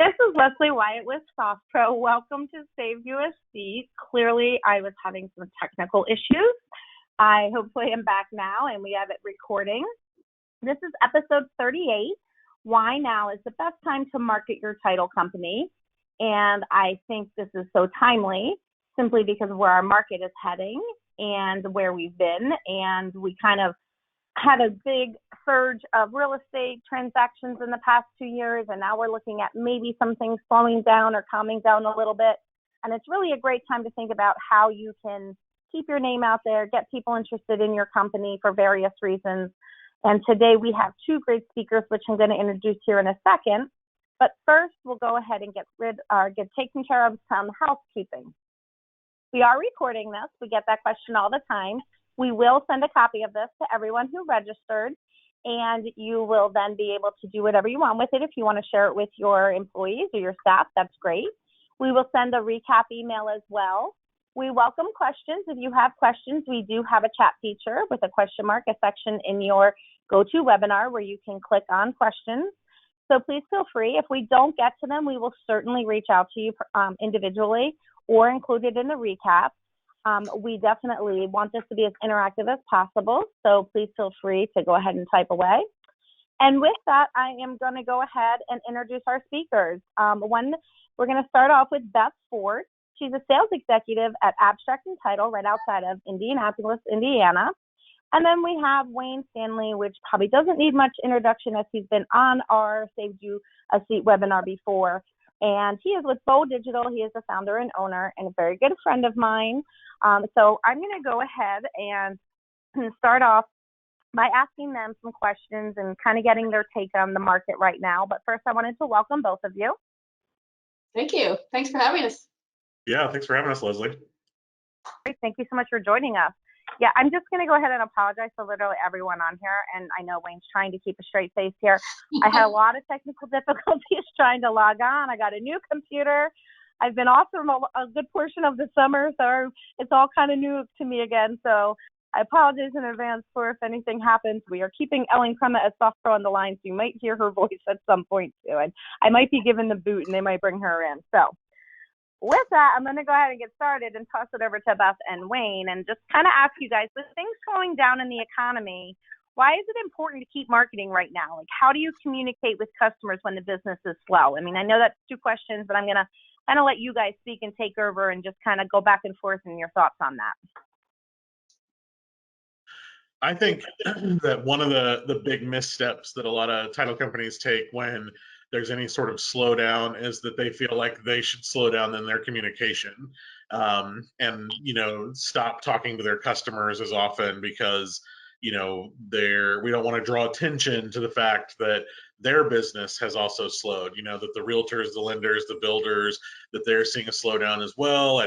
This is Leslie Wyatt with SoftPro. Welcome to Save USD. Clearly, I was having some technical issues. I hopefully am back now, and we have it recording. This is episode 38. Why now is the best time to market your title company? And I think this is so timely simply because of where our market is heading and where we've been. And we kind of had a big surge of real estate transactions in the past 2 years, and now we're looking at maybe some things slowing down or calming down a little bit. And it's really a great time to think about how you can keep your name out there, get people interested in your company for various reasons. And today we have two great speakers, which I'm going to introduce here in a second. But first, we'll go ahead and get taken care of some housekeeping. We are recording this. We get that question all the time. We will send a copy of this to everyone who registered, and you will then be able to do whatever you want with it. If you want to share it with your employees or your staff, that's great. We will send a recap email as well. We welcome questions. If you have questions, we do have a chat feature with a question mark, a section in your GoToWebinar where you can click on questions. So please feel free. If we don't get to them, we will certainly reach out to you individually or include it in the recap. We definitely want this to be as interactive as possible, so please feel free to go ahead and type away. And with that, I am going to go ahead and introduce our speakers. We're going to start off with Beth Ford. She's a sales executive at Abstract and Title right outside of Indianapolis, Indiana. And then we have Wayne Stanley, which probably doesn't need much introduction as he's been on our Saved You a Seat webinar before. And he is with Bowe Digital. He is the founder and owner and a very good friend of mine. So I'm going to go ahead and start off by asking them some questions and kind of getting their take on the market right now. But first, I wanted to welcome both of you. Thank you. Thanks for having us. Yeah, thanks for having us, Leslie. Great. Thank you so much for joining us. Yeah, I'm just going to go ahead and apologize to literally everyone on here. And I know Wayne's trying to keep a straight face here. I had a lot of technical difficulties trying to log on. I got a new computer. I've been off for a good portion of the summer, so it's all kind of new to me again. So I apologize in advance for if anything happens. We are keeping Ellen Crema at SoftPro on the line, so you might hear her voice at some point too. And I might be given the boot, and they might bring her in. So with that, I'm going to go ahead and get started and toss it over to Beth and Wayne and just kind of ask you guys, with things slowing down in the economy, why is it important to keep marketing right now? Like, how do you communicate with customers when the business is slow? I mean, I know that's two questions, but I'm going to kind of let you guys speak and take over and just kind of go back and forth in your thoughts on that. I think that one of the big missteps that a lot of title companies take when there's any sort of slowdown is that they feel like they should slow down in their communication and, stop talking to their customers as often because, we don't want to draw attention to the fact that their business has also slowed, that the realtors, the lenders, the builders, that they're seeing a slowdown as well.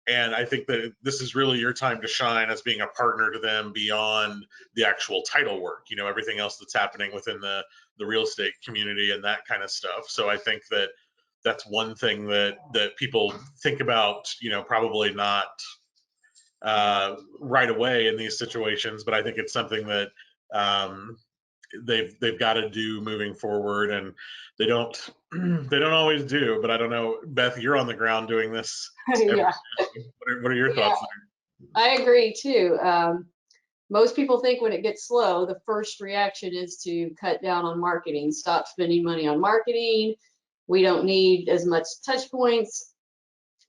And I think that this is really your time to shine as being a partner to them beyond the actual title work, everything else that's happening within the real estate community and that kind of stuff. So I think that that's one thing that people think about, probably not right away in these situations, but I think it's something that they've got to do moving forward, and they don't always do. But I don't know, Beth, you're on the ground doing this. Yeah. What are your thoughts there? I agree too. Most people think when it gets slow, the first reaction is to cut down on marketing, stop spending money on marketing. We don't need as much touch points.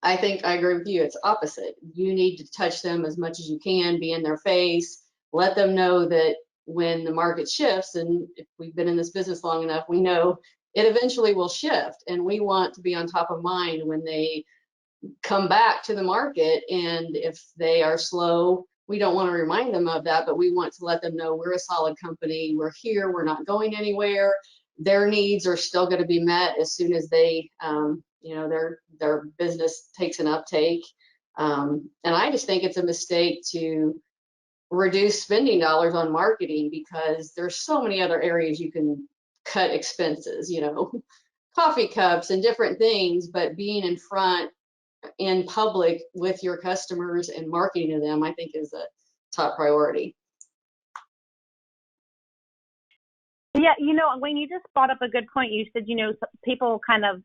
I think I agree with you. It's opposite. You need to touch them as much as you can, be in their face, let them know that when the market shifts, and if we've been in this business long enough, we know it eventually will shift, and we want to be on top of mind when they come back to the market. And if they are slow, we don't want to remind them of that, but we want to let them know we're a solid company. We're here. We're not going anywhere. Their needs are still going to be met as soon as they, their business takes an uptake. And I just think it's a mistake to reduce spending dollars on marketing because there's so many other areas you can cut expenses, coffee cups and different things, but being in front in public with your customers and marketing to them, I think is a top priority. Yeah, Wayne, you just brought up a good point. You said, people kind of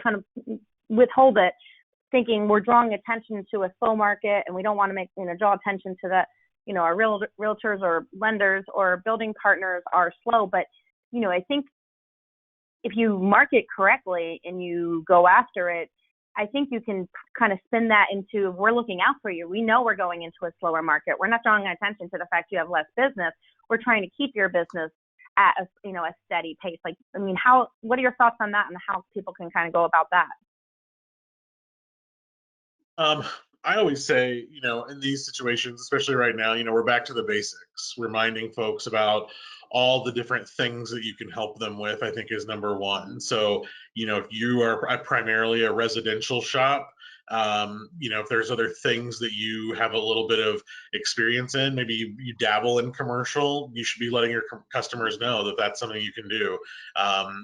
kind of withhold it, thinking we're drawing attention to a slow market and we don't want to make, draw attention to that, our realtors or lenders or building partners are slow. But, I think if you market correctly and you go after it, I think you can kind of spin that into, we're looking out for you. We know we're going into a slower market. We're not drawing attention to the fact you have less business. We're trying to keep your business at a steady pace. Like, what are your thoughts on that and how people can kind of go about that? I always say, in these situations, especially right now, we're back to the basics. Reminding folks about all the different things that you can help them with, I think, is number one. So, if you are primarily a residential shop, if there's other things that you have a little bit of experience in, maybe you dabble in commercial, you should be letting your customers know that that's something you can do.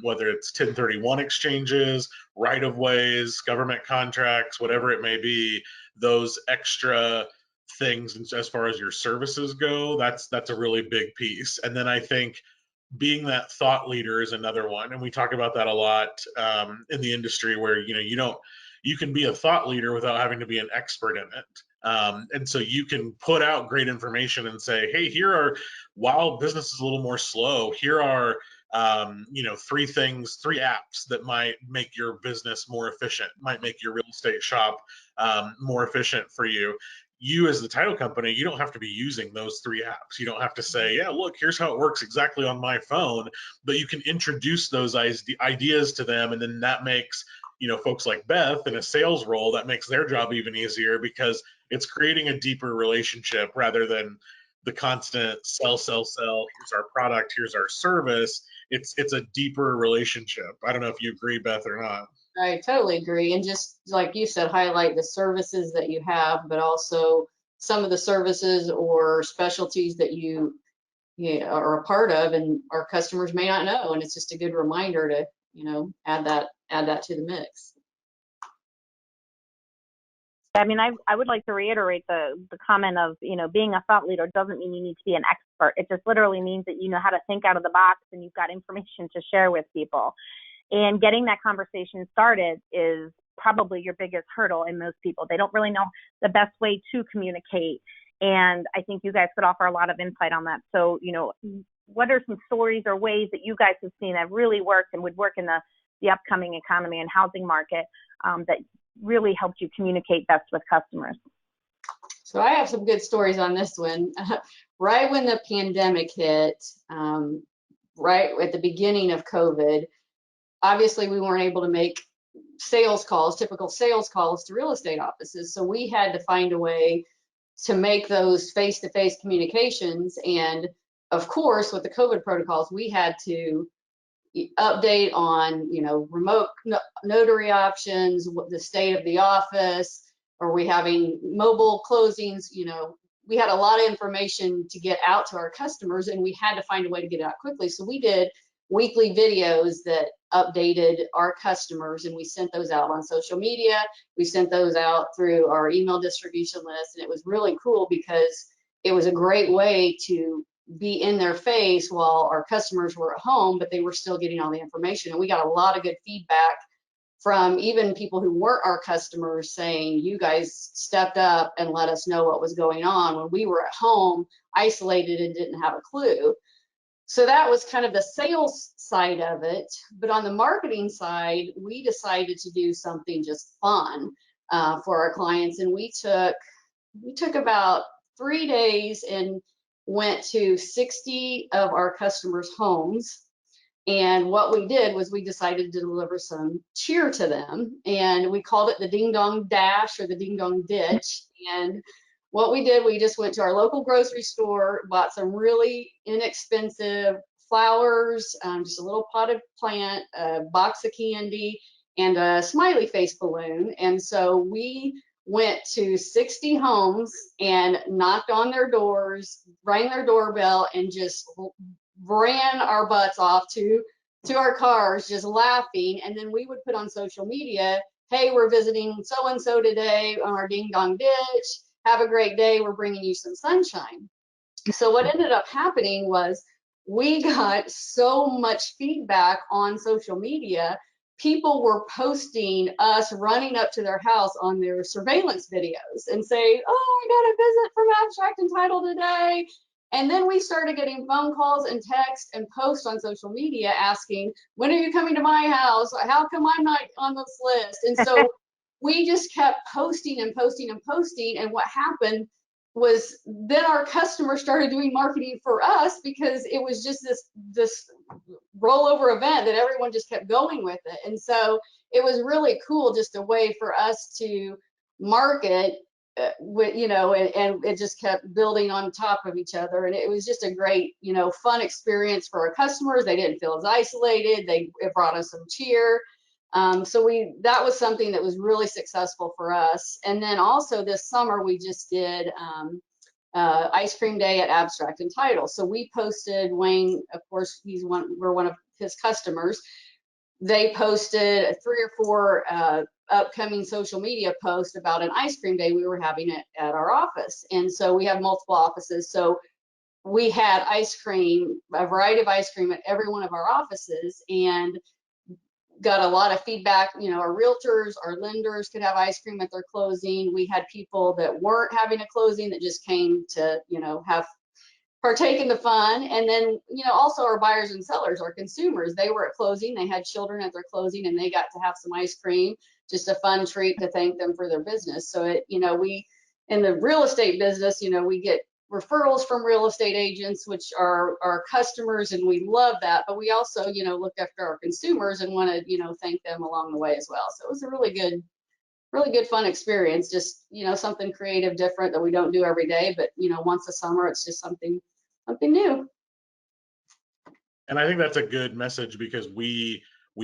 Whether it's 1031 exchanges, right-of-ways, government contracts, whatever it may be, those extra things as far as your services go, that's a really big piece. And then I think being that thought leader is another one, and we talk about that a lot in the industry, where you can be a thought leader without having to be an expert in it. And so you can put out great information and say, hey, while business is a little more slow, here are 3 apps that might make your business more efficient, might make your real estate shop more efficient for you. You as the title company, you don't have to be using those 3 apps. You don't have to say, yeah, look, here's how it works exactly on my phone, but you can introduce those ideas to them. And then that makes, folks like Beth in a sales role, that makes their job even easier, because it's creating a deeper relationship rather than the constant sell. Here's our product, here's our service. It's a deeper relationship. I don't know if you agree, Beth, or not. I totally agree. And just like you said, highlight the services that you have, but also some of the services or specialties that you are a part of and our customers may not know. And it's just a good reminder to, add that to the mix. I would like to reiterate the comment of, being a thought leader doesn't mean you need to be an expert. It just literally means that you know how to think out of the box and you've got information to share with people. And getting that conversation started is probably your biggest hurdle in most people. They don't really know the best way to communicate. And I think you guys could offer a lot of insight on that. So, what are some stories or ways that you guys have seen that really worked and would work in the upcoming economy and housing market that really helped you communicate best with customers? So I have some good stories on this one. Right when the pandemic hit, right at the beginning of COVID, obviously we weren't able to make typical sales calls to real estate offices. So we had to find a way to make those face-to-face communications. And of course, with the COVID protocols, we had to update on, remote notary options, the state of the office, are we having mobile closings? We had a lot of information to get out to our customers, and we had to find a way to get it out quickly. So we did weekly videos that updated our customers, and we sent those out on social media. We sent those out through our email distribution list, and it was really cool because it was a great way to be in their face while our customers were at home, but they were still getting all the information. And we got a lot of good feedback from even people who weren't our customers saying, you guys stepped up and let us know what was going on when we were at home, isolated and didn't have a clue. So that was kind of the sales side of it. But on the marketing side, we decided to do something just fun for our clients. And we took about 3 days and went to 60 of our customers' homes. And what we did was we decided to deliver some cheer to them. And we called it the Ding Dong Dash or the Ding Dong Ditch. And what we did, we just went to our local grocery store, bought some really inexpensive flowers, just a little potted plant, a box of candy, and a smiley face balloon. And so we went to 60 homes and knocked on their doors, rang their doorbell, and just ran our butts off to our cars, just laughing. And then we would put on social media, hey, we're visiting so-and-so today on our Ding Dong Ditch. Have a great day. We're bringing you some sunshine. So what ended up happening was we got so much feedback on social media people were posting us running up to their house on their surveillance videos and say, oh, I got a visit from Abstract and Title today. And then we started getting phone calls and texts and posts on social media asking, when are you coming to my house? How come I'm not on this list? And so we just kept posting and posting and posting. And what happened was then our customers started doing marketing for us, because it was just this rollover event that everyone just kept going with it. And so it was really cool, just a way for us to market with, you know, and it just kept building on top of each other. And it was just a great, you know, fun experience for our customers. They didn't feel as isolated. It brought us some cheer. So that was something that was really successful for us. And then also this summer we just did ice cream day at Abstract and Title. So we posted, Wayne, of course, we're one of his customers. They posted 3 or 4 upcoming social media posts about an ice cream day we were having at our office. And so we have multiple offices. So we had ice cream, a variety of ice cream at every one of our offices, and got a lot of feedback. You know, our realtors, our lenders could have ice cream at their closing. We had people that weren't having a closing that just came to, you know, partake in the fun. And then, you know, also our buyers and sellers, our consumers, they were at closing, they had children at their closing, and they got to have some ice cream, just a fun treat to thank them for their business. So it, you know, we, in the real estate business, you know, we get referrals from real estate agents, which are our customers, and we love that. But we also, you know, look after our consumers and want to, you know, thank them along the way as well. So it was a really good fun experience. Just, you know, something creative, different that we don't do every day, but, you know, once a summer, it's just something new. And I think that's a good message, because we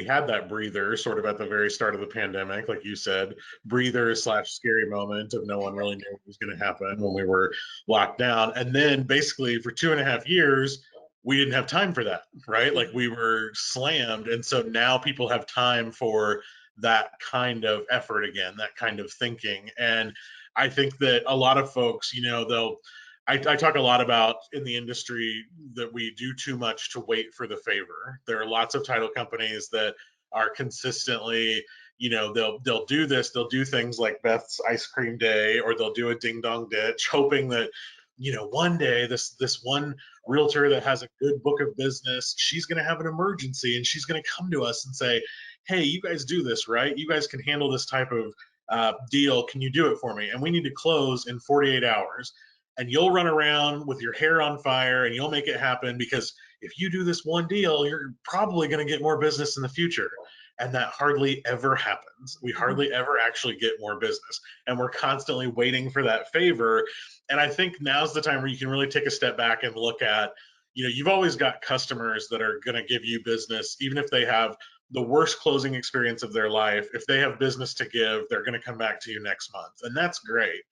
had that breather sort of at the very start of the pandemic, like you said, breather / scary moment of no one really knew what was going to happen when we were locked down. And then basically for 2.5 years, we didn't have time for that, right? Like we were slammed. And so now people have time for that kind of effort again, that kind of thinking. And I think that a lot of folks, you know, I talk a lot about in the industry that we do too much to wait for the favor. There are lots of title companies that are consistently, you know, they'll do this, they'll do things like Beth's ice cream day, or they'll do a ding dong ditch, hoping that, you know, one day this one realtor that has a good book of business, she's going to have an emergency and she's going to come to us and say, hey, you guys do this, right? You guys can handle this type of deal. Can you do it for me? And we need to close in 48 hours. And you'll run around with your hair on fire and you'll make it happen, because if you do this one deal, you're probably going to get more business in the future. And that hardly ever happens. We hardly ever actually get more business. And we're constantly waiting for that favor. And I think now's the time where you can really take a step back and look at, you know, you've always got customers that are going to give you business, even if they have the worst closing experience of their life. If they have business to give, they're going to come back to you next month. And that's great.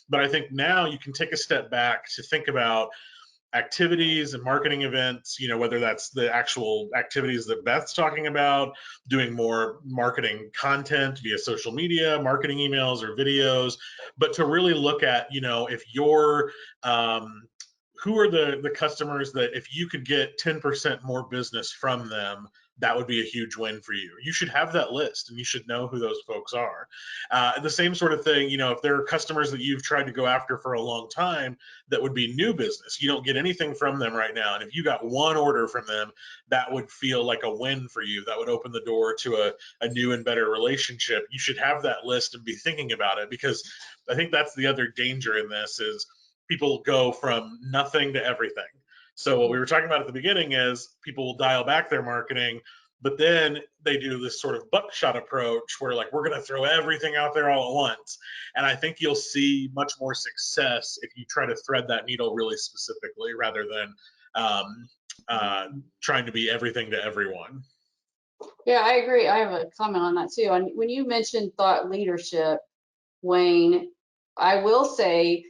But I think now you can take a step back to think about activities and marketing events, you know, whether that's the actual activities that Beth's talking about, doing more marketing content via social media, marketing emails or videos, but to really look at, you know, if you're, who are the customers that if you could get 10% more business from them, that would be a huge win for you. You should have that list and you should know who those folks are. The same sort of thing, you know, if there are customers that you've tried to go after for a long time that would be new business, you don't get anything from them right now. And if you got one order from them, that would feel like a win for you. That would open the door to a new and better relationship. You should have that list and be thinking about it, because I think that's the other danger in this is people go from nothing to everything. So what we were talking about at the beginning is people will dial back their marketing, but then they do this sort of buckshot approach where like, we're going to throw everything out there all at once. And I think you'll see much more success if you try to thread that needle really specifically rather than trying to be everything to everyone. Yeah, I agree. I have a comment on that too. And when you mentioned thought leadership, Wayne, I will say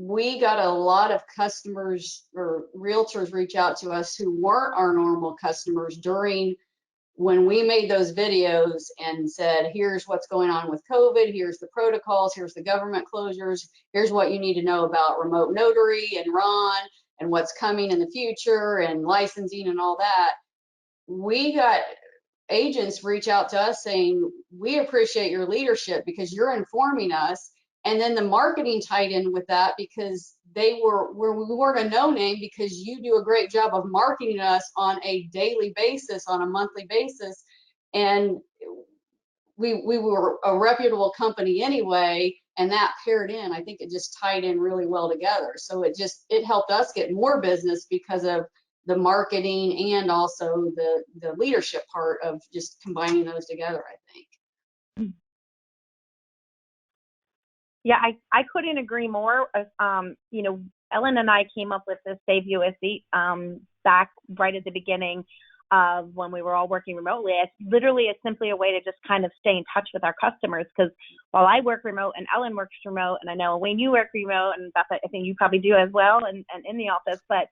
we got a lot of customers or realtors reach out to us who weren't our normal customers during when we made those videos and said, here's what's going on with COVID, here's the protocols, here's the government closures, here's what you need to know about remote notary and Ron and what's coming in the future and licensing and all that. We got agents reach out to us saying, we appreciate your leadership because you're informing us. And then the marketing tied in with that because we weren't a no name because you do a great job of marketing us on a daily basis, on a monthly basis. And we were a reputable company anyway, and that paired in, I think it just tied in really well together. So it helped us get more business because of the marketing and also the leadership part of just combining those together, I think. Yeah, I couldn't agree more. Ellen and I came up with this Save USD back right at the beginning of when we were all working remotely. It's simply a way to just kind of stay in touch with our customers, because while I work remote and Ellen works remote, and I know, Wayne, you work remote, and Beth, I think you probably do as well, and in the office, but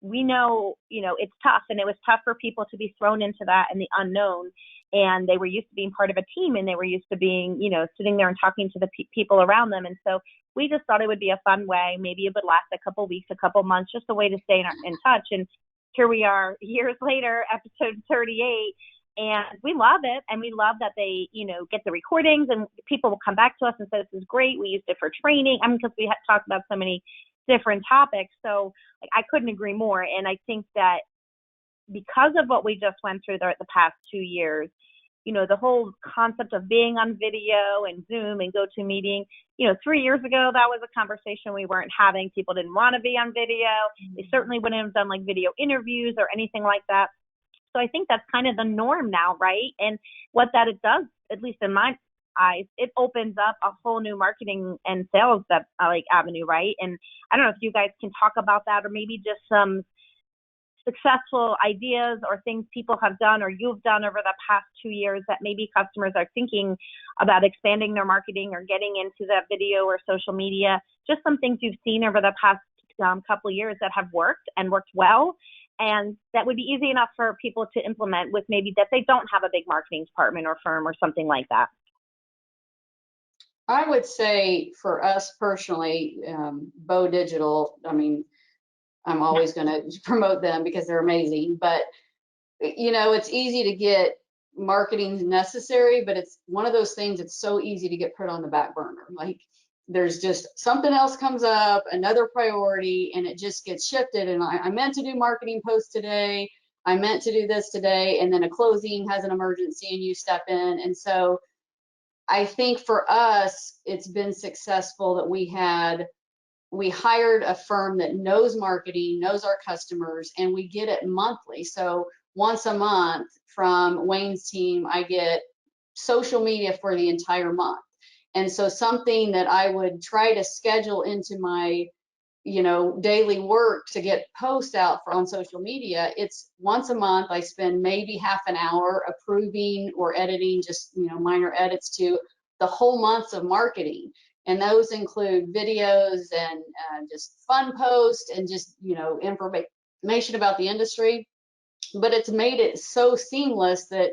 we know, it's tough, and it was tough for people to be thrown into that and the unknown. And they were used to being part of a team, and they were used to being, sitting there and talking to the people around them. And so we just thought it would be a fun way. Maybe it would last a couple weeks, a couple months, just a way to stay in touch. And here we are years later, episode 38, and we love it. And we love that they, get the recordings, and people will come back to us and say, this is great. We used it for training. Because we had talked about so many different topics. So I couldn't agree more. And I think that because of what we just went through the past 2 years, the whole concept of being on video and Zoom and GoToMeeting, 3 years ago, that was a conversation we weren't having. People didn't want to be on video. They certainly wouldn't have done like video interviews or anything like that. So I think that's kind of the norm now, right? And what that it does, at least in my eyes, it opens up a whole new marketing and sales avenue, right? And I don't know if you guys can talk about that, or maybe just some successful ideas or things people have done or you've done over the past 2 years that maybe customers are thinking about expanding their marketing or getting into that video or social media. Just some things you've seen over the past couple of years that have worked and worked well, and that would be easy enough for people to implement with maybe that they don't have a big marketing department or firm or something like that. I would say for us personally, Bowe Digital, I'm always going to promote them because they're amazing, but it's easy to get marketing necessary, but it's one of those things that's so easy to get put on the back burner. Like there's just something else comes up, another priority, and it just gets shifted. And I meant to do marketing posts today. I meant to do this today. And then a closing has an emergency and you step in. And so I think for us, it's been successful that we hired a firm that knows marketing, knows our customers, and we get it monthly. So once a month from Wayne's team, I get social media for the entire month. And so something that I would try to schedule into my, daily work to get posts out on social media, it's once a month. I spend maybe half an hour approving or editing, just, minor edits to the whole months of marketing. And those include videos and just fun posts and just, information about the industry. But it's made it so seamless that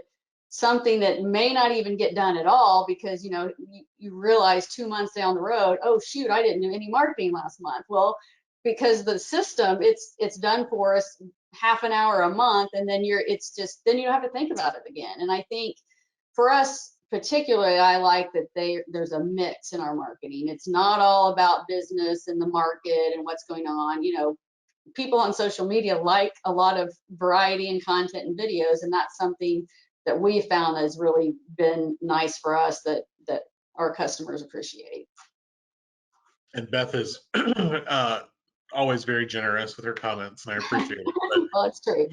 something that may not even get done at all because, you realize 2 months down the road, oh, shoot, I didn't do any marketing last month. Well, because the system, it's done for us half an hour a month, and then you don't have to think about it again. And I think for us, particularly, I like that there's a mix in our marketing. It's not all about business and the market and what's going on. People on social media like a lot of variety and content and videos, and that's something that we found has really been nice for us that our customers appreciate. And Beth is always very generous with her comments, and I appreciate it. But well, it's true.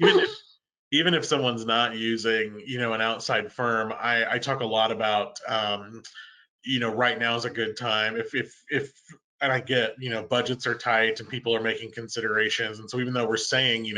Even if someone's not using, an outside firm, I talk a lot about, right now is a good time. And I get, budgets are tight and people are making considerations. And so even though we're saying,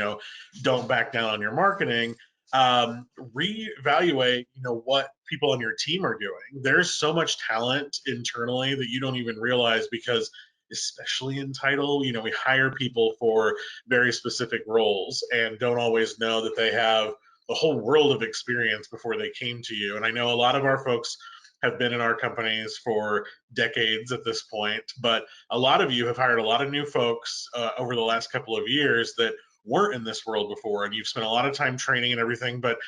don't back down on your marketing, reevaluate, what people on your team are doing. There's so much talent internally that you don't even realize, because especially in title, we hire people for very specific roles and don't always know that they have a whole world of experience before they came to you. And I know a lot of our folks have been in our companies for decades at this point, but a lot of you have hired a lot of new folks over the last couple of years that weren't in this world before, and you've spent a lot of time training and everything, but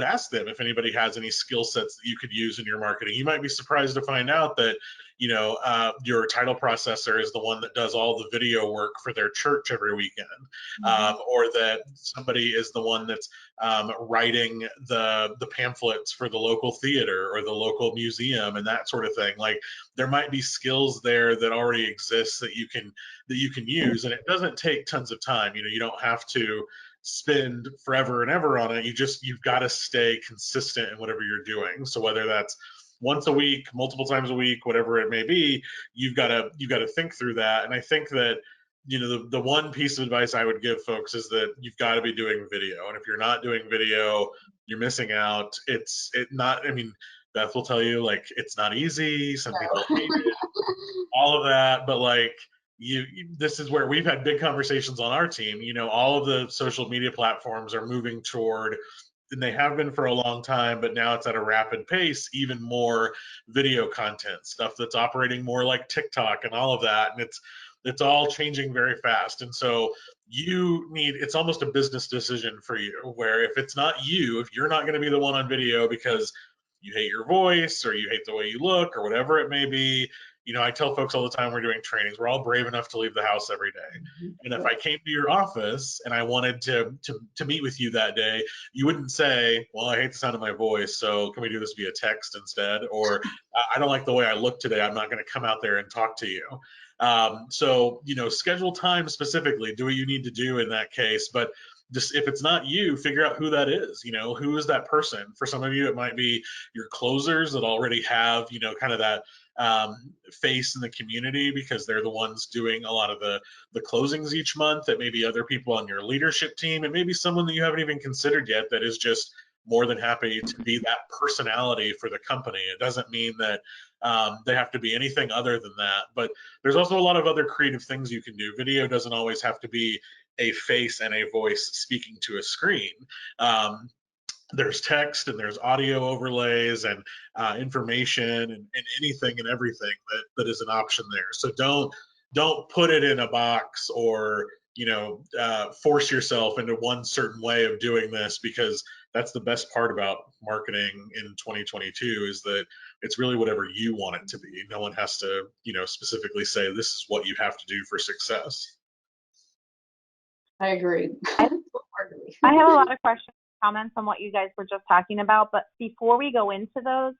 ask them if anybody has any skill sets that you could use in your marketing. You might be surprised to find out that, you know, your title processor is the one that does all the video work for their church every weekend, or that somebody is the one that's writing the pamphlets for the local theater or the local museum and that sort of thing. Like, there might be skills there that already exist that you can use, and it doesn't take tons of time. You know, you don't have to spend forever and ever on it. You've got to stay consistent in whatever you're doing. So whether that's once a week, multiple times a week, whatever it may be, you've got to think through that. And I think that, you know, the one piece of advice I would give folks is that you've got to be doing video. And if you're not doing video, you're missing out. I mean, Beth will tell you, like, it's not easy. Some people hate it, all of that, but like, this is where we've had big conversations on our team. You know, all of the social media platforms are moving toward, and they have been for a long time, but now it's at a rapid pace, even more video content, stuff that's operating more like TikTok and all of that. And it's all changing very fast. And so it's almost a business decision for you, where if it's not you, if you're not going to be the one on video because you hate your voice or you hate the way you look or whatever it may be, you know, I tell folks all the time, we're doing trainings, we're all brave enough to leave the house every day. And if I came to your office and I wanted to meet with you that day, you wouldn't say, well, I hate the sound of my voice, so can we do this via text instead? Or I don't like the way I look today, I'm not going to come out there and talk to you. So, you know, schedule time specifically, do what you need to do in that case. But just, if it's not you, figure out who that is. You know, who is that person? For some of you, it might be your closers that already have, you know, kind of that face in the community because they're the ones doing a lot of the closings each month. That may be other people on your leadership team. It may be someone that you haven't even considered yet that is just more than happy to be that personality for the company. It doesn't mean that they have to be anything other than that. But there's also a lot of other creative things you can do. Video doesn't always have to be a face and a voice speaking to a screen. There's text and there's audio overlays and information and anything and everything that is an option there. So don't put it in a box or, you know, force yourself into one certain way of doing this, because that's the best part about marketing in 2022 is that it's really whatever you want it to be. No one has to, you know, specifically say this is what you have to do for success. I agree. I have a lot of questions, comments on what you guys were just talking about, but before we go into those,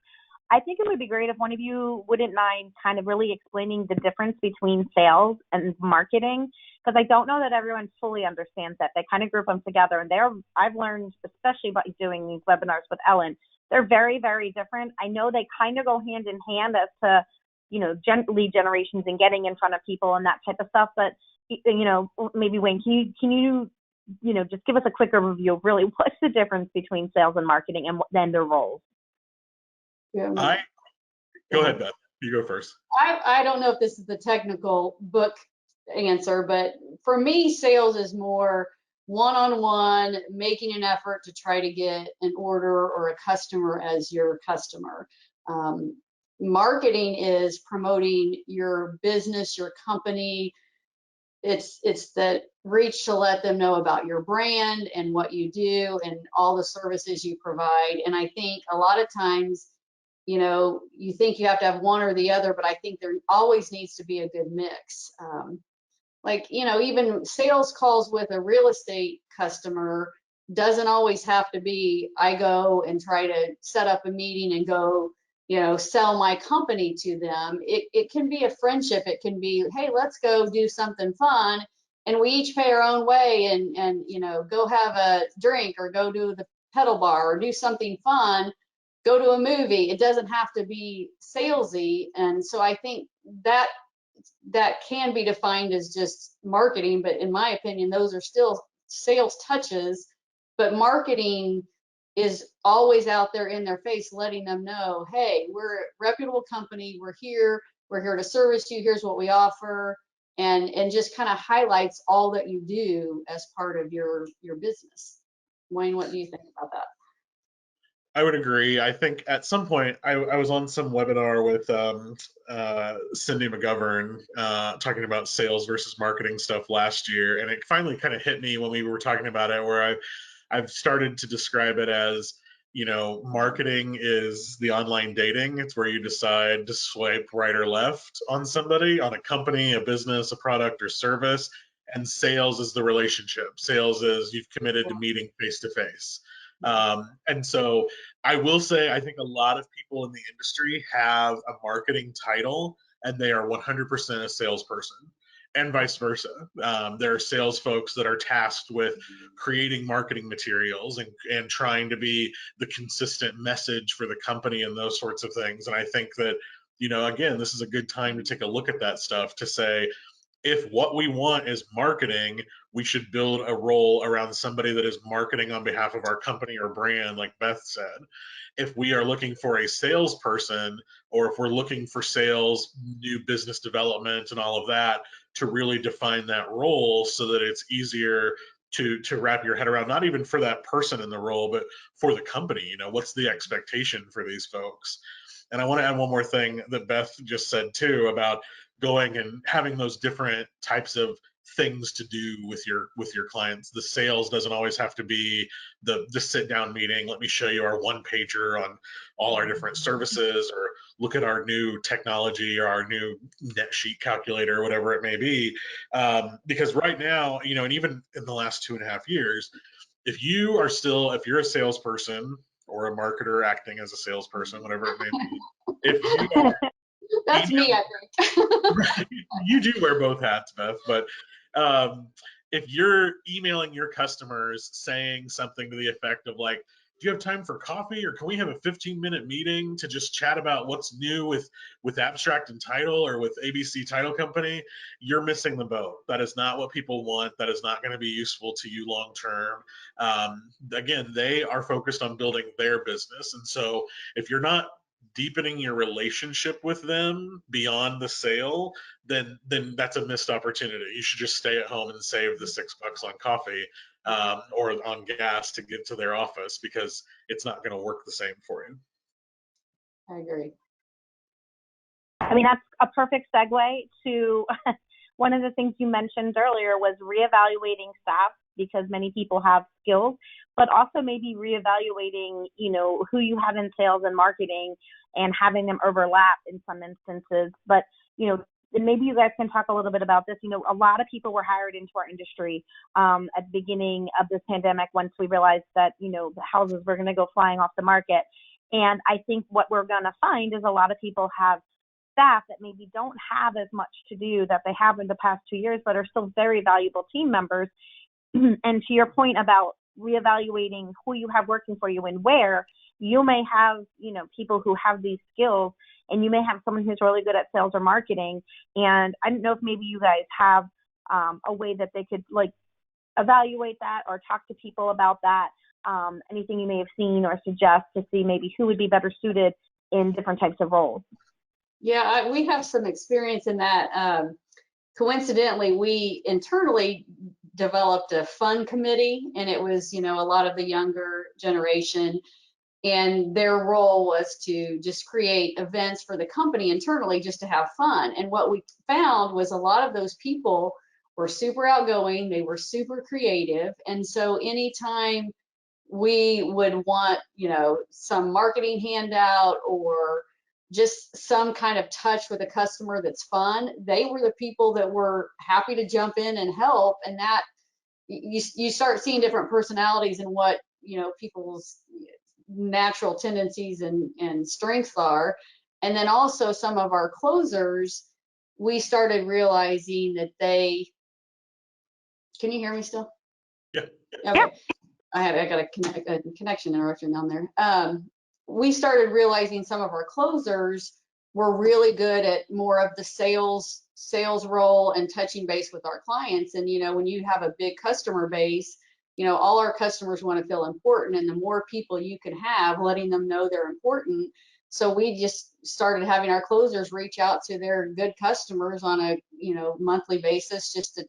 I think it would be great if one of you wouldn't mind kind of really explaining the difference between sales and marketing, because I don't know that everyone fully understands that. They kind of group them together, and I've learned, especially by doing these webinars with Ellen, they're very, very different. I know they kind of go hand in hand as to, you know, lead generations and getting in front of people and that type of stuff, but, you know, maybe Wayne, can you just give us a quick overview of really what's the difference between sales and marketing and then their roles? Yeah. Go ahead, Beth. You go first. I don't know if this is the technical book answer, but for me, sales is more one-on-one, making an effort to try to get an order or a customer as your customer. Marketing is promoting your business, your company. It's that reach to let them know about your brand and what you do and all the services you provide. And I think a lot of times, you know, you think you have to have one or the other, but I think there always needs to be a good mix. Like, you know, even sales calls with a real estate customer doesn't always have to be, I go and try to set up a meeting and go, you know, sell my company to them. It can be a friendship. It can be, hey, let's go do something fun. And we each pay our own way and you know, go have a drink or go to the pedal bar or do something fun, go to a movie. It doesn't have to be salesy. And so I think that can be defined as just marketing, but in my opinion, those are still sales touches. But marketing is always out there in their face, letting them know, hey, we're a reputable company, we're here to service you, here's what we offer, and just kind of highlights all that you do as part of your business. Wayne, what do you think about that? I would agree. I think at some point I was on some webinar with Cindy McGovern talking about sales versus marketing stuff last year, and it finally kind of hit me when we were talking about it, where I've started to describe it as, marketing is the online dating. It's where you decide to swipe right or left on somebody, on a company, a business, a product or service. And sales is the relationship. Sales is you've committed to meeting face to face. And so I will say, I think a lot of people in the industry have a marketing title and they are 100% a salesperson, and vice versa. There are sales folks that are tasked with creating marketing materials and trying to be the consistent message for the company and those sorts of things. And I think that, again, this is a good time to take a look at that stuff to say, if what we want is marketing, we should build a role around somebody that is marketing on behalf of our company or brand, like Beth said. If we are looking for a salesperson, or if we're looking for sales, new business development, and all of that, to really define that role so that it's easier to wrap your head around, not even for that person in the role, but for the company. What's the expectation for these folks? And I want to add one more thing that Beth just said too, about going and having those different types of things to do with your clients. The sales doesn't always have to be the sit down meeting. Let me show you our one pager on all our different services, or look at our new technology or our new net sheet calculator, or whatever it may be. Because right now, and even in the last 2.5 years, if you're a salesperson or a marketer acting as a salesperson, whatever it may be, if you are That's me, I think. you do wear both hats, Beth, but if you're emailing your customers saying something to the effect of like, do you have time for coffee, or can we have a 15-minute meeting to just chat about what's new with Abstract and Title or with ABC Title Company, you're missing the boat. That is not what people want. That is not going to be useful to you long term. Again, they are focused on building their business. And so if you're not deepening your relationship with them beyond the sale, then that's a missed opportunity. You should just stay at home and save the $6 on coffee or on gas to get to their office, because it's not going to work the same for you. I agree. I mean, that's a perfect segue to one of the things you mentioned earlier was reevaluating staff, because many people have skills, but also maybe reevaluating, who you have in sales and marketing and having them overlap in some instances. But, maybe you guys can talk a little bit about this. A lot of people were hired into our industry at the beginning of this pandemic, once we realized that, the houses were going to go flying off the market. And I think what we're going to find is a lot of people have staff that maybe don't have as much to do that they have in the past 2 years, but are still very valuable team members. And to your point about reevaluating who you have working for you and where, you may have, people who have these skills, and you may have someone who's really good at sales or marketing. And I don't know if maybe you guys have a way that they could evaluate that or talk to people about that. Anything you may have seen or suggest to see maybe who would be better suited in different types of roles. Yeah, we have some experience in that. Coincidentally, we internally developed a fun committee, and it was, a lot of the younger generation, and their role was to just create events for the company internally just to have fun. And what we found was a lot of those people were super outgoing, they were super creative, and so anytime we would want, some marketing handout or just some kind of touch with a customer that's fun, they were the people that were happy to jump in and help. And that you start seeing different personalities and what, people's natural tendencies and strengths are. And then also some of our closers, we started realizing that can you hear me still? Yeah. Okay. Yeah. I got a connection interruption down there. We started realizing some of our closers were really good at more of the sales role and touching base with our clients. And, when you have a big customer base, all our customers want to feel important, and the more people you can have letting them know they're important. So we just started having our closers reach out to their good customers on a, monthly basis, just to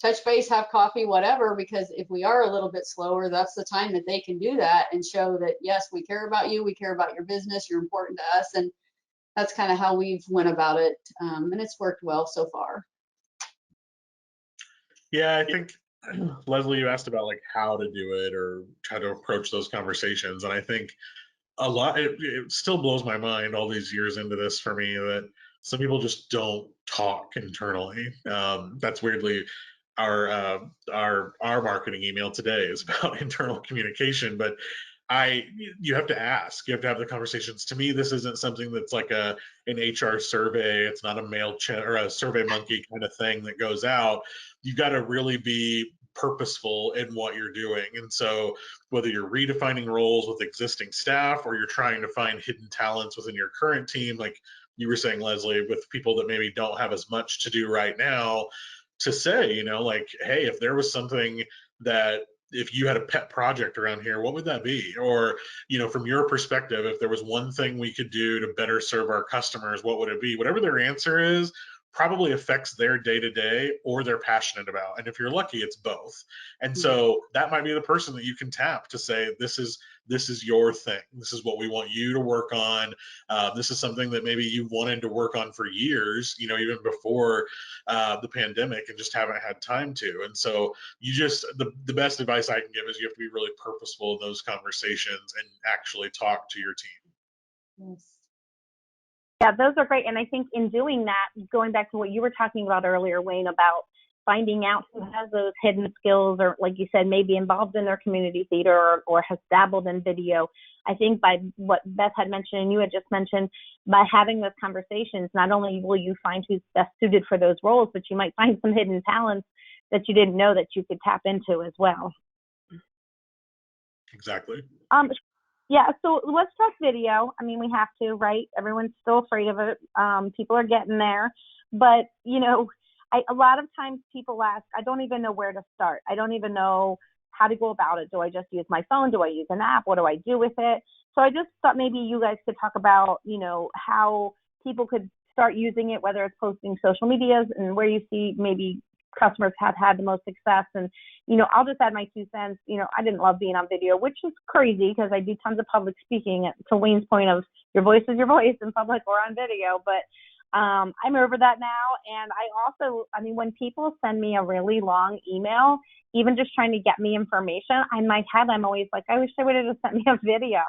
touch base, have coffee, whatever, because if we are a little bit slower, that's the time that they can do that and show that, yes, we care about you, we care about your business, you're important to us. And that's kind of how we've went about it. And it's worked well so far. Yeah, I think Leslie, you asked about like how to do it or how to approach those conversations, and I think a lot it still blows my mind all these years into this for me that some people just don't talk internally. That's weirdly our marketing email today is about internal communication, but you have to ask, you have to have the conversations. To me, this isn't something that's like an HR survey. It's not a MailChimp or a Survey Monkey kind of thing that goes out. You've got to really be purposeful in what you're doing. And so whether you're redefining roles with existing staff or you're trying to find hidden talents within your current team, like you were saying, Leslie, with people that maybe don't have as much to do right now, to say, like, hey, if there was something that if you had a pet project around here, what would that be? Or, from your perspective, if there was one thing we could do to better serve our customers, what would it be? Whatever their answer is, probably affects their day-to-day or they're passionate about. And if you're lucky, it's both. And so that might be the person that you can tap to say, this is your thing. This is what we want you to work on. This is something that maybe you wanted to work on for years, even before the pandemic, and just haven't had time to. And so the best advice I can give is you have to be really purposeful in those conversations and actually talk to your team. Yes. Yeah, those are great. And I think in doing that, going back to what you were talking about earlier, Wayne, about finding out who has those hidden skills, or like you said, maybe involved in their community theater or has dabbled in video. I think by what Beth had mentioned and you had just mentioned, by having those conversations, not only will you find who's best suited for those roles, but you might find some hidden talents that you didn't know that you could tap into as well. Exactly. Yeah, so let's talk video. I mean, we have to, right? Everyone's still afraid of it. People are getting there. But, a lot of times people ask, I don't even know where to start. I don't even know how to go about it. Do I just use my phone? Do I use an app? What do I do with it? So I just thought maybe you guys could talk about, how people could start using it, whether it's posting social medias and where you see maybe customers have had the most success. And, I'll just add my 2 cents. I didn't love being on video, which is crazy because I do tons of public speaking, to Wayne's point of your voice is your voice in public or on video. But I'm over that now. And I also, when people send me a really long email, even just trying to get me information, in my head, I'm always like, I wish they would have just sent me a video.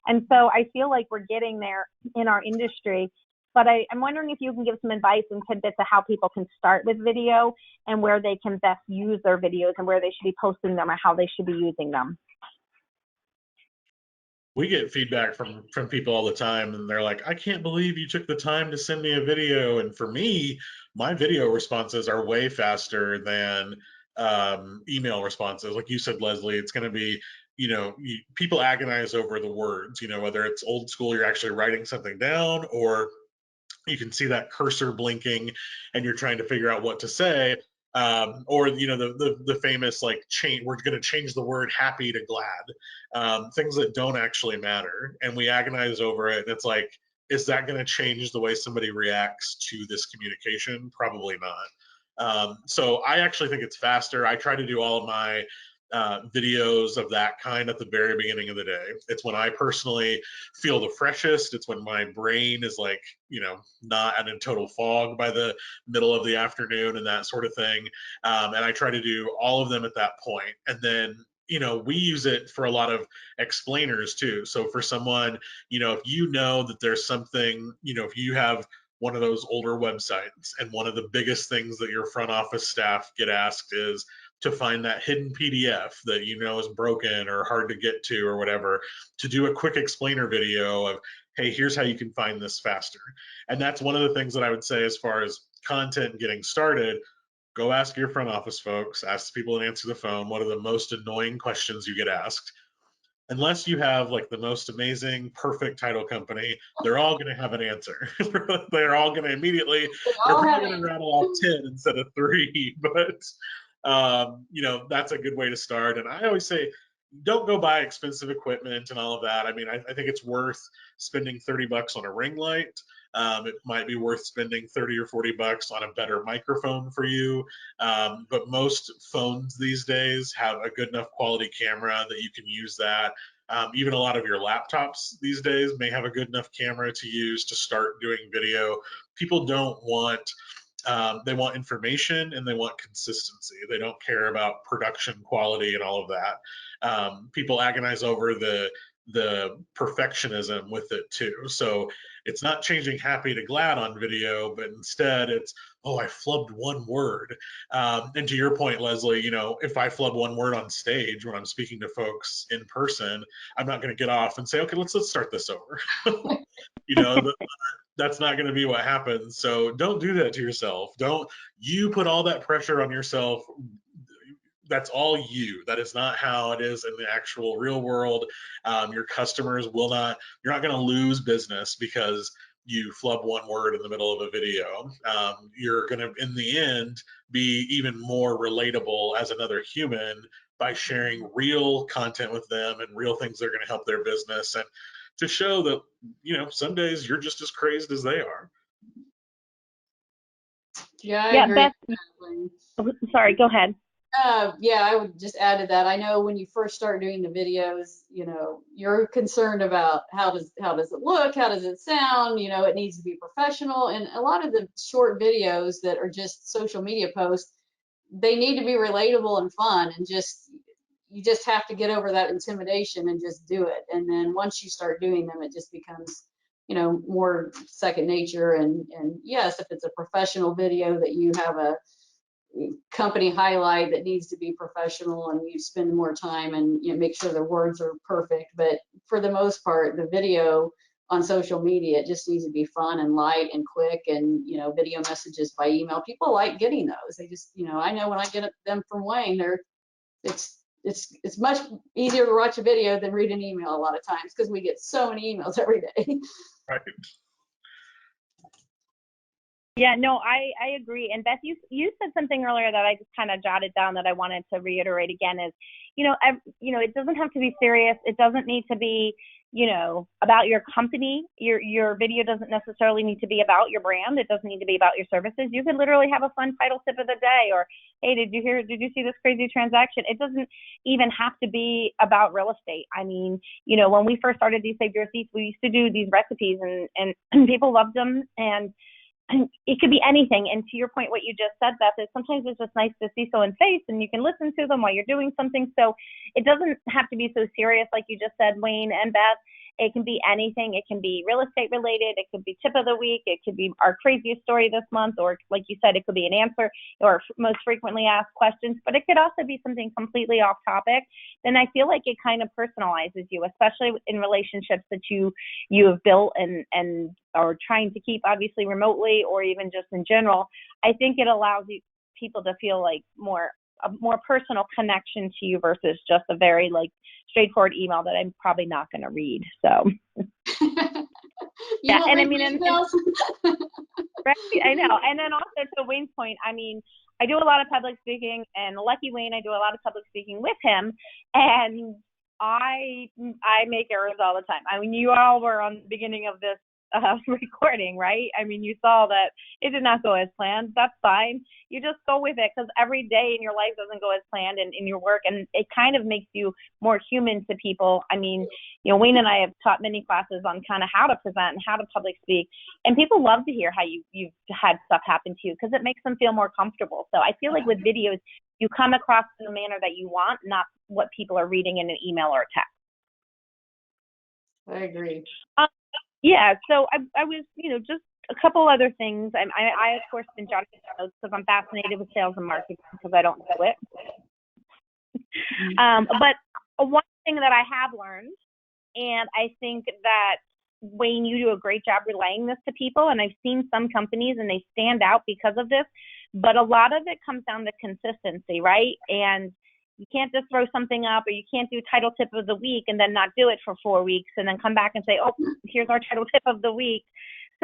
And so I feel like we're getting there in our industry. But I'm wondering if you can give some advice and tidbits of how people can start with video and where they can best use their videos and where they should be posting them or how they should be using them. We get feedback from people all the time, and they're like, I can't believe you took the time to send me a video. And for me, my video responses are way faster than email responses. Like you said, Leslie, it's going to be, people agonize over the words, whether it's old school, you're actually writing something down, or you can see that cursor blinking and you're trying to figure out what to say. Or the famous like we're going to change the word happy to glad, things that don't actually matter, and we agonize over it. And it's like, is that going to change the way somebody reacts to this communication? Probably not. So I actually think it's faster. I try to do all of my videos of that kind at the very beginning of the day. It's when I personally feel the freshest. It's when my brain is like, not in total fog by the middle of the afternoon and that sort of thing. And I try to do all of them at that point. And then, we use it for a lot of explainers too. So for someone, if that there's something, if you have one of those older websites and one of the biggest things that your front office staff get asked is to find that hidden PDF that is broken or hard to get to or whatever, to do a quick explainer video of, hey, here's how you can find this faster. And that's one of the things that I would say as far as content getting started. Go ask your front office folks, ask the people that answer the phone, what are the most annoying questions you get asked. Unless you have like the most amazing, perfect title company, they're all going to have an answer. They're all going to immediately, they're probably going to rattle off 10 instead of 3. But that's a good way to start. And I always say, don't go buy expensive equipment and all of that. I mean, I think it's worth spending $30 on a ring light. It might be worth spending 30 or 40 bucks on a better microphone for you. But most phones these days have a good enough quality camera that you can use that. Even a lot of your laptops these days may have a good enough camera to use to start doing video. People don't want, they want information and they want consistency. They don't care about production quality and all of that. People agonize over the perfectionism with it too. So it's not changing happy to glad on video, but instead it's, oh, I flubbed one word. And to your point, Leslie, you know, if I flub one word on stage when I'm speaking to folks in person, I'm not going to get off and say, okay, let's start this over. You know, that's not going to be what happens. So don't do that to yourself. Don't you put all that pressure on yourself. That's all you. That is not how it is in the actual real world. Your customers will not, you're not going to lose business because you flub one word in the middle of a video. You're going to, in the end, be even more relatable as another human by sharing real content with them and real things that are going to help their business, and to show that, you know, some days you're just as crazed as they are. Yeah, I Yeah, agree Beth, with that, Wayne. sorry, go ahead. Yeah, I would just add to that. I know when you first start doing the videos, you know, you're concerned about how does it look, how does it sound, you know, it needs to be professional. And a lot of the short videos that are just social media posts, they need to be relatable and fun, and just you just have to get over that intimidation and just do it. And then once you start doing them, it just becomes, you know, more second nature. And yes, if it's a professional video that you have a company highlight that needs to be professional, and you spend more time and, you know, make sure the words are perfect. But for the most part, the video on social media, it just needs to be fun and light and quick. And, you know, video messages by email, people like getting those. They just, you know, I know when I get them from Wayne, it's much easier to watch a video than read an email a lot of times, because we get so many emails every day. Right. Yeah, no, I agree. And Beth, you said something earlier that I just kind of jotted down that I wanted to reiterate again is, you know, it doesn't have to be serious. It doesn't need to be, you know, about your company. Your video doesn't necessarily need to be about your brand. It doesn't need to be about your services. You could literally have a fun title tip of the day, or, hey, did you see this crazy transaction? It doesn't even have to be about real estate. I mean, you know, when we first started these Save Your Seats, we used to do these recipes, and people loved them, and it could be anything. And to your point, what you just said, Beth, is sometimes it's just nice to see someone's face and you can listen to them while you're doing something. So it doesn't have to be so serious, like you just said, Wayne and Beth. It can be anything. It can be real estate related. It could be tip of the week. It could be our craziest story this month, or like you said, it could be an answer or most frequently asked questions. But it could also be something completely off topic. Then I feel like it kind of personalizes you, especially in relationships that you have built and are trying to keep, obviously remotely or even just in general. I think it allows people to feel like a more personal connection to you versus just a very like straightforward email that I'm probably not going to read. So yeah, and I mean, right, I know. And then also to Wayne's point, I mean, I do a lot of public speaking, and lucky Wayne, I do a lot of public speaking with him, and I make errors all the time. I mean, you all were on the beginning of this recording, right? I mean, you saw that it did not go as planned. That's fine. You just go with it, because every day in your life doesn't go as planned in your work, and it kind of makes you more human to people. I mean, you know, Wayne and I have taught many classes on kind of how to present and how to public speak, and people love to hear how you've had stuff happen to you, because it makes them feel more comfortable. So I feel like with videos, you come across in the manner that you want, not what people are reading in an email or a text. I agree. Yeah, so I was, you know, just a couple other things. I of course been jotting notes because I'm fascinated with sales and marketing, because I don't do it. But one thing that I have learned, and I think that Wayne, you do a great job relaying this to people, and I've seen some companies and they stand out because of this, but a lot of it comes down to consistency, right? And you can't just throw something up, or you can't do title tip of the week and then not do it for 4 weeks and then come back and say, oh, here's our title tip of the week.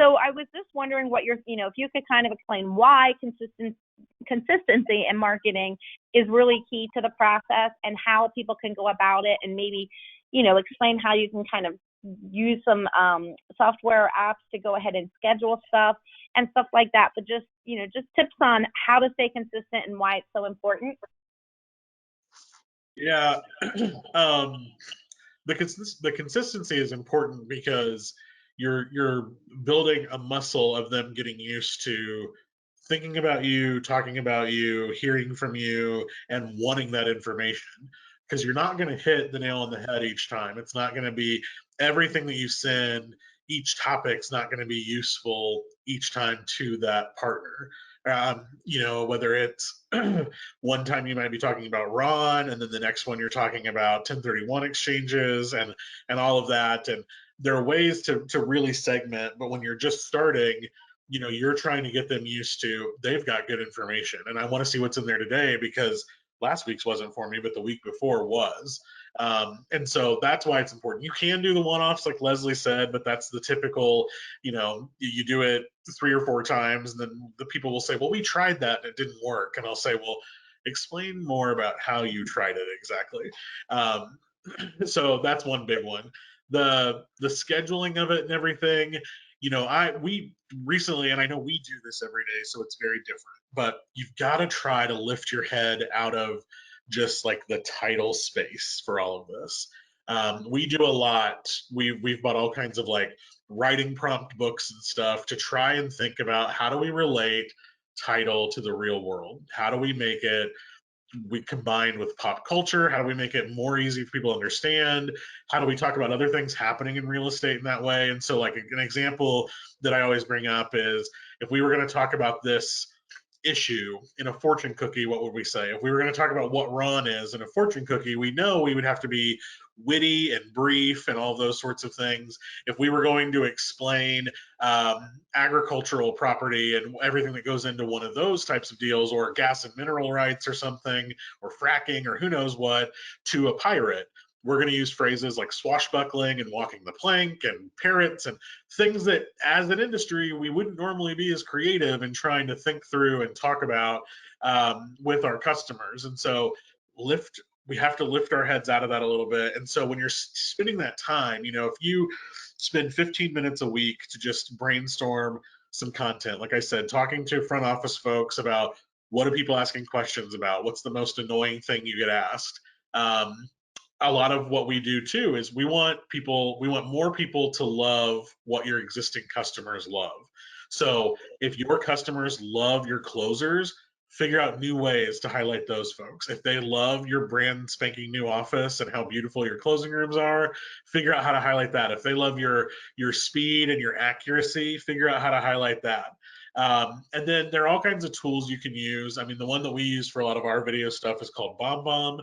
So I was just wondering what if you could kind of explain why consistency in marketing is really key to the process, and how people can go about it, and maybe, you know, explain how you can kind of use some software apps to go ahead and schedule stuff and stuff like that. But just, just tips on how to stay consistent and why it's so important. Yeah. The consistency is important because you're building a muscle of them getting used to thinking about you, talking about you, hearing from you, and wanting that information. Because you're not going to hit the nail on the head each time. It's not going to be everything that you send. Each topic's not going to be useful each time to that partner. Whether it's one time you might be talking about Ron, and then the next one you're talking about 1031 exchanges and all of that. And there are ways to really segment, but when you're just starting, you're trying to get them used to, they've got good information. And I want to see what's in there today because last week's wasn't for me, but the week before was. And so that's why it's important. You can do the one-offs like Leslie said, but that's the typical, you do it 3 or 4 times and then the people will say, well, we tried that and it didn't work. And I'll say, well, explain more about how you tried it exactly. So that's one big one. The scheduling of it and everything, we recently, and I know we do this every day, so it's very different, but you've got to try to lift your head out of just like the title space for all of this. We do a lot. We've bought all kinds of like writing prompt books and stuff to try and think about how do we relate title to the real world? How do we make it we combine with pop culture? How do we make it more easy for people to understand? How do we talk about other things happening in real estate in that way? And so like an example that I always bring up is if we were going to talk about this issue in a fortune cookie, what would we say? If we were going to talk about what Ron is in a fortune cookie, we know we would have to be witty and brief and all those sorts of things. If we were going to explain agricultural property and everything that goes into one of those types of deals, or gas and mineral rights or something, or fracking or who knows what, to a pirate, we're going to use phrases like swashbuckling and walking the plank and parrots and things that as an industry we wouldn't normally be as creative in trying to think through and talk about with our customers. And so we have to lift our heads out of that a little bit. And so when you're spending that time, if you spend 15 minutes a week to just brainstorm some content, like I said, talking to front office folks about what are people asking questions about, what's the most annoying thing you get asked. A lot of what we do too is we want more people to love what your existing customers love. So if your customers love your closers, figure out new ways to highlight those folks. If they love your brand spanking new office and how beautiful your closing rooms are, figure out how to highlight that. If they love your speed and your accuracy, figure out how to highlight that. And then there are all kinds of tools you can use. I mean, the one that we use for a lot of our video stuff is called BombBomb.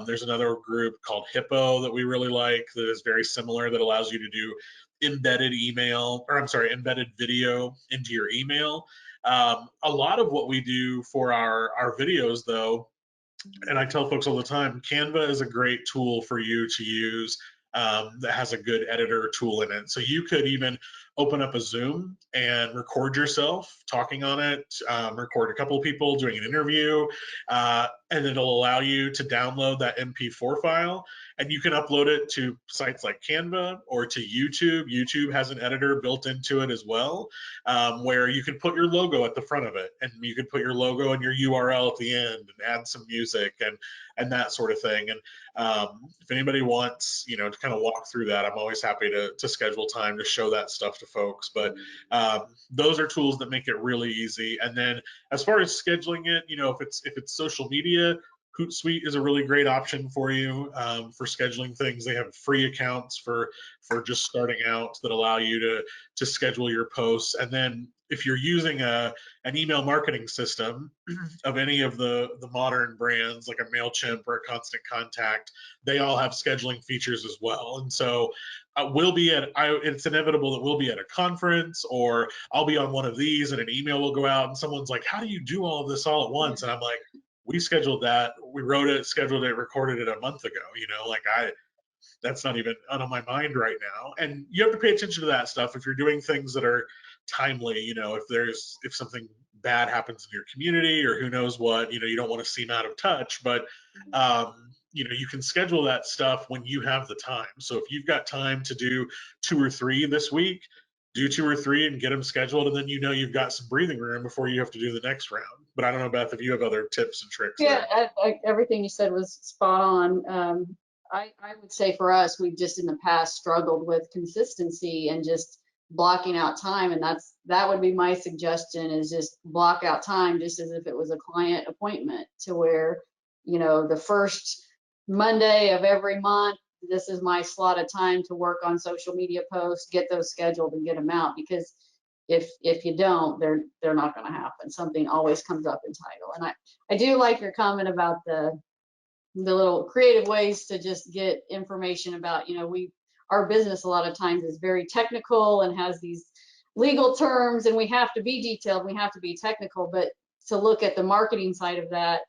There's another group called Hippo that we really like that is very similar, that allows you to do embedded video into your email. A lot of what we do for our videos though, and I tell folks all the time, Canva is a great tool for you to use that has a good editor tool in it. So you could even open up a Zoom and record yourself talking on it, record a couple of people doing an interview, and it'll allow you to download that MP4 file, and you can upload it to sites like Canva or to YouTube. YouTube has an editor built into it as well, where you can put your logo at the front of it, and you can put your logo and your URL at the end and add some music and that sort of thing. And if anybody wants, to kind of walk through that, I'm always happy to schedule time to show that stuff to folks. But those are tools that make it really easy. And then as far as scheduling it, if it's social media, Hootsuite is a really great option for you for scheduling things. They have free accounts for just starting out that allow you to schedule your posts. And then if you're using an email marketing system of any of the modern brands like a MailChimp or a Constant Contact, they all have scheduling features as well. And so it's inevitable that we'll be at a conference, or I'll be on one of these and an email will go out and someone's like, how do you do all of this all at once? And I'm like, we scheduled that, we wrote it, scheduled it, recorded it a month ago. That's not even on my mind right now. And you have to pay attention to that stuff if you're doing things that are timely. If something bad happens in your community or who knows what, you don't want to seem out of touch. But you can schedule that stuff when you have the time. So if you've got time to do 2 or 3 this week, do 2 or 3 and get them scheduled, and then you've got some breathing room before you have to do the next round. But I don't know, Beth, if you have other tips and tricks. Yeah, everything you said was spot on. I would say for us, we've just in the past struggled with consistency and just blocking out time, and that would be my suggestion, is just block out time just as if it was a client appointment, to where, the first Monday of every month, this is my slot of time to work on social media posts, get those scheduled and get them out, because if you don't, they're not going to happen. Something always comes up in title. And I do like your comment about the little creative ways to just get information about, our business a lot of times is very technical and has these legal terms, and we have to be detailed, we have to be technical, but to look at the marketing side of that,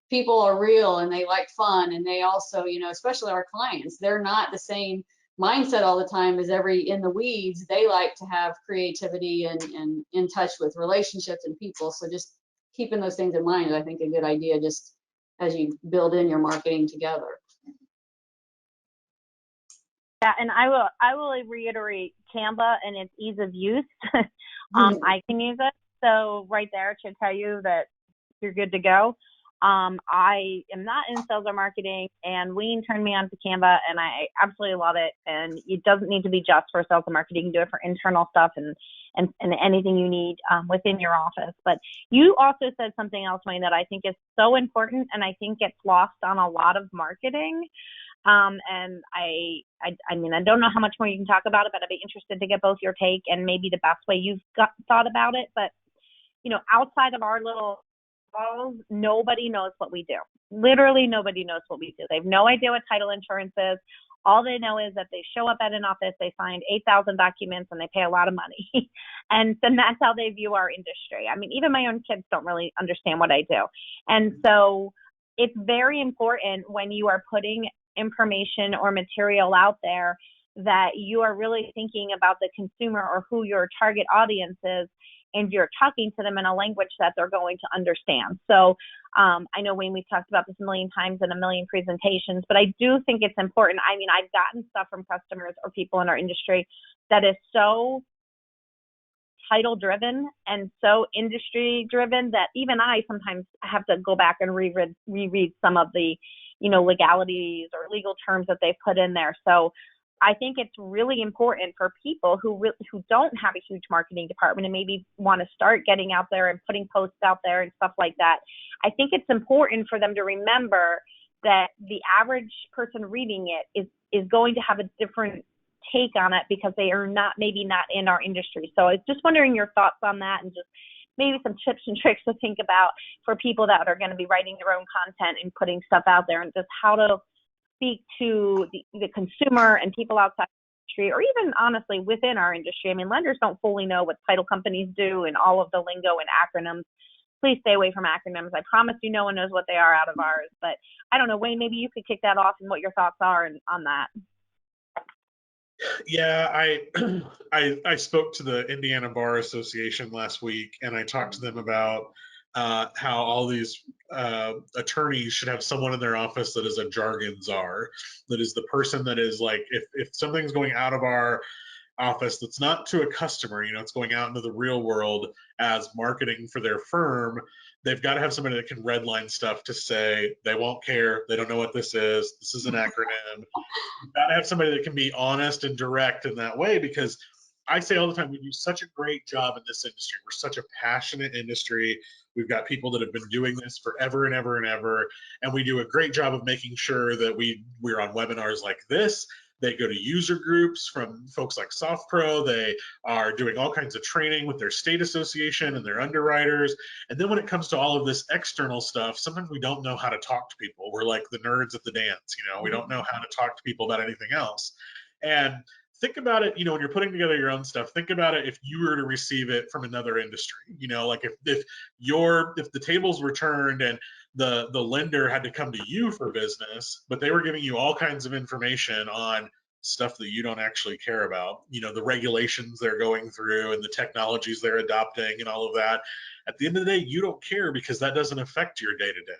people are real and they like fun, and they also, especially our clients, they're not the same mindset all the time as every in the weeds. They like to have creativity and in touch with relationships and people. So just keeping those things in mind is, I think, a good idea, just as you build in your marketing together. Yeah, and I will reiterate Canva and its ease of use. I can use it, so right there to tell you that you're good to go. I am not in sales or marketing, and Wayne turned me on to Canva, and I absolutely love it. And it doesn't need to be just for sales and marketing. You can do it for internal stuff and anything you need within your office. But you also said something else, Wayne, that I think is so important, and I think gets lost on a lot of marketing. And I mean, I don't know how much more you can talk about it, but I'd be interested to get both your take and maybe the best way you've thought about it. But, outside of our little walls, nobody knows what we do. Literally nobody knows what we do. They have no idea what title insurance is. All they know is that they show up at an office, they find 8,000 documents, and they pay a lot of money. And then that's how they view our industry. I mean, even my own kids don't really understand what I do. And so it's very important when you are putting information or material out there that you are really thinking about the consumer or who your target audience is, and you're talking to them in a language that they're going to understand. So I know, Wayne, we've talked about this a million times in a million presentations, but I do think it's important. I mean, I've gotten stuff from customers or people in our industry that is so title driven and so industry driven that even I sometimes have to go back and reread some of the legalities or legal terms that they've put in there. So I think it's really important for people who don't have a huge marketing department and maybe want to start getting out there and putting posts out there and stuff like that. I think it's important for them to remember that the average person reading it is going to have a different take on it because they are maybe not in our industry. So I was just wondering your thoughts on that, and just maybe some tips and tricks to think about for people that are going to be writing their own content and putting stuff out there, and just how to speak to the consumer and people outside the industry, or even honestly within our industry. I mean, lenders don't fully know what title companies do and all of the lingo and acronyms. Please stay away from acronyms. I promise you no one knows what they are out of ours. But I don't know, Wayne, maybe you could kick that off and what your thoughts are on that. Yeah, I spoke to the Indiana Bar Association last week, and I talked to them about how all these attorneys should have someone in their office that is a jargon czar, that is the person that is like, if something's going out of our office that's not to a customer, it's going out into the real world as marketing for their firm, they've got to have somebody that can redline stuff to say they won't care, they don't know what this is an acronym. You've got to have somebody that can be honest and direct in that way, because I say all the time, we do such a great job in this industry. We're such a passionate industry. We've got people that have been doing this forever and ever and ever, and we do a great job of making sure that we're on webinars like this. They go to user groups from folks like SoftPro. They are doing all kinds of training with their state association and their underwriters. And then when it comes to all of this external stuff, sometimes we don't know how to talk to people. We're like the nerds at the dance, we don't know how to talk to people about anything else. And think about it, when you're putting together your own stuff, think about it if you were to receive it from another industry. Like if the tables were turned and the lender had to come to you for business, but they were giving you all kinds of information on stuff that you don't actually care about, the regulations they're going through and the technologies they're adopting and all of that. At the end of the day, you don't care because that doesn't affect your day-to-day.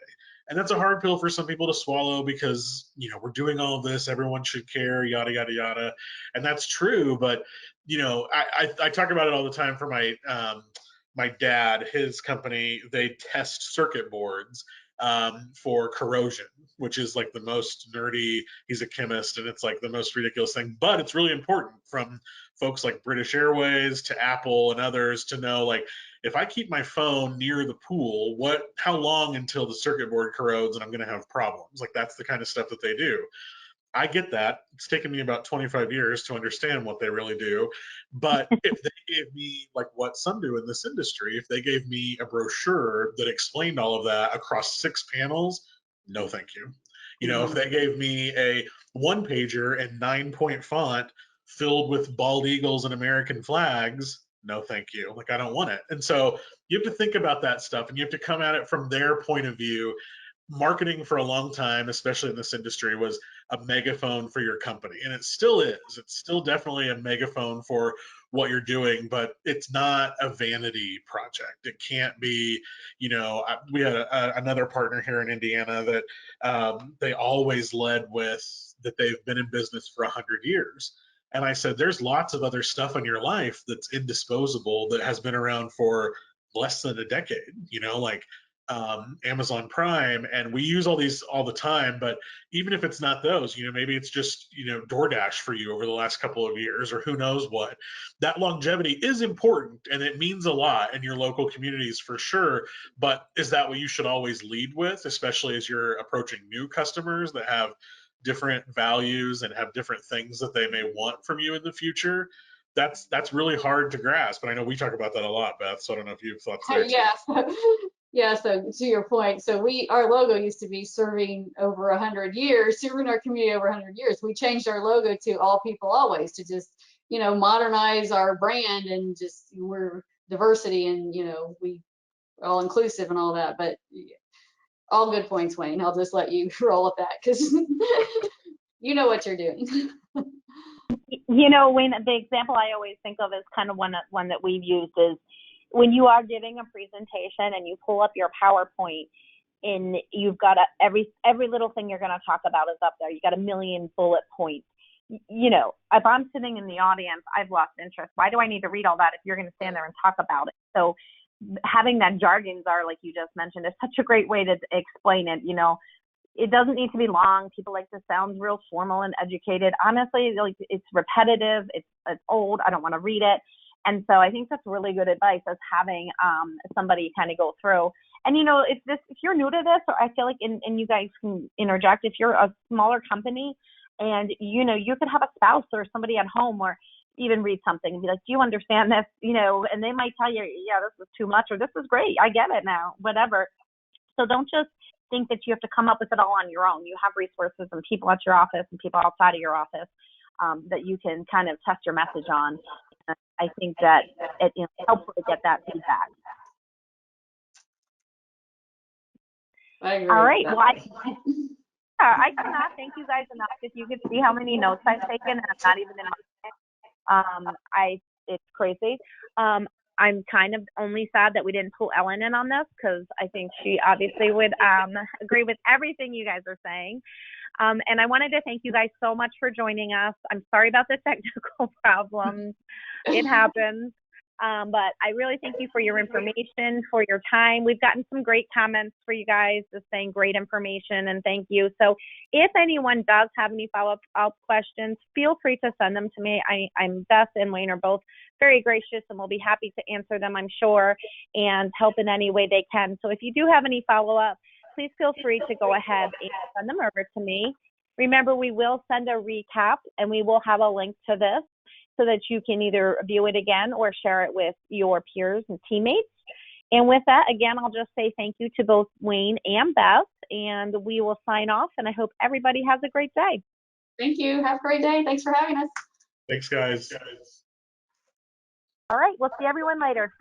And that's a hard pill for some people to swallow because, we're doing all of this, everyone should care, yada, yada, yada. And that's true. But, I talk about it all the time for my dad, his company, they test circuit boards for corrosion, which is like the most nerdy. He's a chemist, and it's like the most ridiculous thing, but it's really important from folks like British Airways to Apple and others to know, like, if I keep my phone near the pool, how long until the circuit board corrodes and I'm going to have problems? Like, that's the kind of stuff that they do. I get that. It's taken me about 25 years to understand what they really do. But if they gave me, like what some do in this industry, if they gave me a brochure that explained all of that across 6 panels, no thank you. If they gave me a 1-pager and 9-point font filled with bald eagles and American flags, no thank you. Like, I don't want it. And so you have to think about that stuff, and you have to come at it from their point of view. Marketing for a long time, especially in this industry, was a megaphone for your company, and it still is. It's still definitely a megaphone for what you're doing, but it's not a vanity project. It can't be. We had another partner here in Indiana that they always led with that they've been in business for 100 years. And I said, there's lots of other stuff in your life that's indisposable that has been around for less than a decade, like Amazon Prime, and we use all these all the time. But even if it's not those, maybe it's just, DoorDash for you over the last couple of years, or who knows what. That longevity is important, and it means a lot in your local communities for sure. But is that what you should always lead with, especially as you're approaching new customers that have different values and have different things that they may want from you in the future? That's really hard to grasp. And I know we talk about that a lot, Beth, so I don't know if you've thought there too. Yeah. Yeah, so to your point, so our logo used to be serving over 100 years, serving our community over 100 years. We changed our logo to all people always, to just, modernize our brand, and just, we're diversity, and, we all inclusive and all that. But all good points, Wayne. I'll just let you roll with that, because you know what you're doing. Wayne, the example I always think of is kind of one that we've used is when you are giving a presentation and you pull up your PowerPoint and you've got every little thing you're going to talk about is up there. You got a million bullet points. If I'm sitting in the audience, I've lost interest. Why do I need to read all that if you're going to stand there and talk about it? So having that jargon czar, like you just mentioned, is such a great way to explain it. It doesn't need to be long. People like to sound real formal and educated. Honestly, like, it's repetitive. It's old. I don't want to read it. And so I think that's really good advice, as having somebody kind of go through. And, if you're new to this, or I feel like, and you guys can interject, if you're a smaller company and, you could have a spouse or somebody at home, or even read something and be like, do you understand this? And they might tell you, yeah, this is too much, or this is great, I get it now, whatever. So don't just think that you have to come up with it all on your own. You have resources and people at your office and people outside of your office that you can kind of test your message on. I think that it helps to get that feedback. I agree. All right. Well, I cannot thank you guys enough. If you could see how many notes I've taken, and I'm not even in my it's crazy. I'm kind of only sad that we didn't pull Ellen in on this, because I think she obviously would agree with everything you guys are saying. And I wanted to thank you guys so much for joining us. I'm sorry about the technical problems. It happens. But I really thank you for your information, for your time. We've gotten some great comments for you guys, just saying great information, and thank you. So if anyone does have any follow-up questions, feel free to send them to me. I'm Beth and Wayne are both very gracious, and we'll be happy to answer them, I'm sure, and help in any way they can. So if you do have any follow-up, please feel free to go ahead and send them over to me. Remember, we will send a recap, and we will have a link to this so that you can either view it again or share it with your peers and teammates. And with that, again, I'll just say thank you to both Wayne and Beth, and we will sign off, and I hope everybody has a great day. Thank you. Have a great day. Thanks for having us. Thanks, guys. All right, we'll see everyone later.